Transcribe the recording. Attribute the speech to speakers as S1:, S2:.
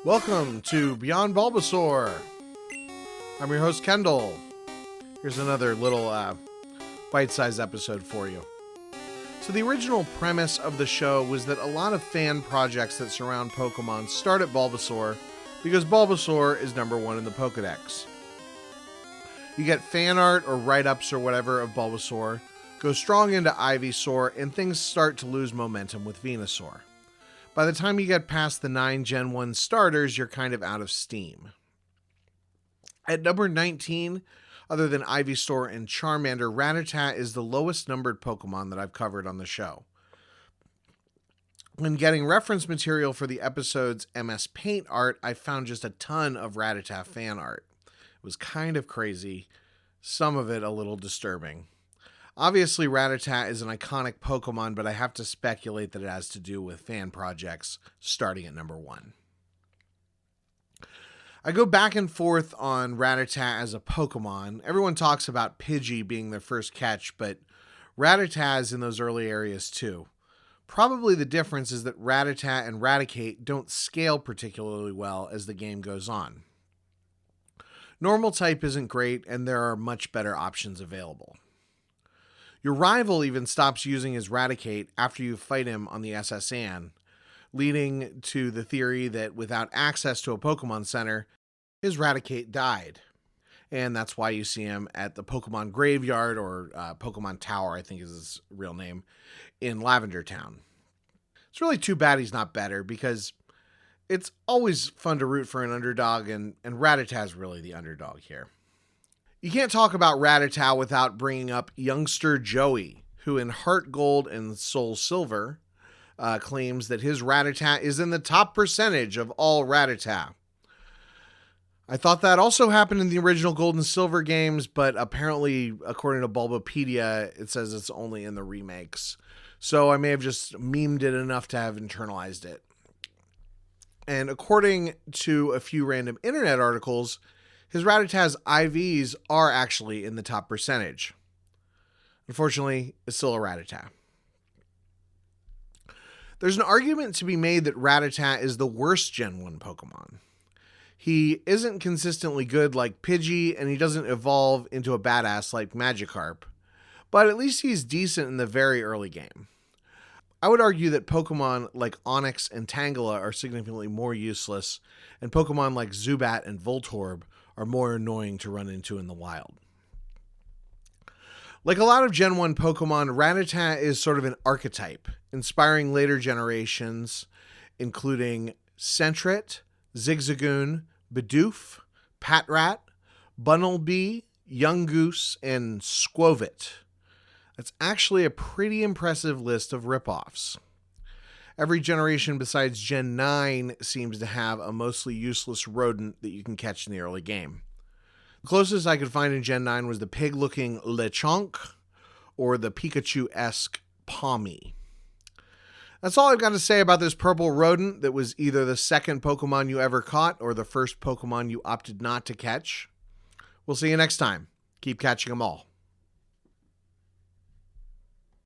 S1: Welcome to Beyond Bulbasaur. I'm your host, Kendall. Here's another little bite-sized episode for you. So the original premise of the show was that a lot of fan projects that surround Pokemon start at Bulbasaur because Bulbasaur is number one in the Pokedex. You get fan art or write-ups or whatever of Bulbasaur, go strong into Ivysaur, and things start to lose momentum with Venusaur. By the time you get past the 9 Gen 1 starters, you're kind of out of steam. At number 19, other than Ivysaur and Charmander, Rattata is the lowest numbered Pokemon that I've covered on the show. When getting reference material for the episode's MS Paint art, I found just a ton of Rattata fan art. It was kind of crazy, some of it a little disturbing. Obviously, Rattata is an iconic Pokemon, but I have to speculate that it has to do with fan projects starting at number 1. I go back and forth on Rattata as a Pokemon. Everyone talks about Pidgey being their first catch, but Rattata is in those early areas too. Probably the difference is that Rattata and Raticate don't scale particularly well as the game goes on. Normal type isn't great, and there are much better options available. Your rival even stops using his Raticate after you fight him on the SS Anne, leading to the theory that without access to a Pokemon Center, his Raticate died. And that's why you see him at the Pokemon Graveyard, or Pokemon Tower, I think is his real name, in Lavender Town. It's really too bad he's not better, because it's always fun to root for an underdog, and Rattata's really the underdog here. You can't talk about Rattata without bringing up youngster Joey, who in Heart Gold and Soul Silver claims that his Rattata is in the top percentage of all Rattata. I thought that also happened in the original Gold and Silver games, but apparently, according to Bulbapedia, it says it's only in the remakes. So I may have just memed it enough to have internalized it. And according to a few random internet articles, his Rattata's IVs are actually in the top percentage. Unfortunately, it's still a Rattata. There's an argument to be made that Rattata is the worst Gen 1 Pokemon. He isn't consistently good like Pidgey, and he doesn't evolve into a badass like Magikarp, but at least he's decent in the very early game. I would argue that Pokemon like Onix and Tangela are significantly more useless, and Pokemon like Zubat and Voltorb are more annoying to run into in the wild. Like a lot of Gen 1 Pokemon, Rattata is sort of an archetype, inspiring later generations, including Sentret, Zigzagoon, Bidoof, Patrat, Bunnelby, Yungoos, and Squovit. That's actually a pretty impressive list of ripoffs. Every generation besides Gen 9 seems to have a mostly useless rodent that you can catch in the early game. The closest I could find in Gen 9 was the pig-looking Lechonk or the Pikachu-esque Pawmi. That's all I've got to say about this purple rodent that was either the second Pokemon you ever caught or the first Pokemon you opted not to catch. We'll see you next time. Keep catching them all.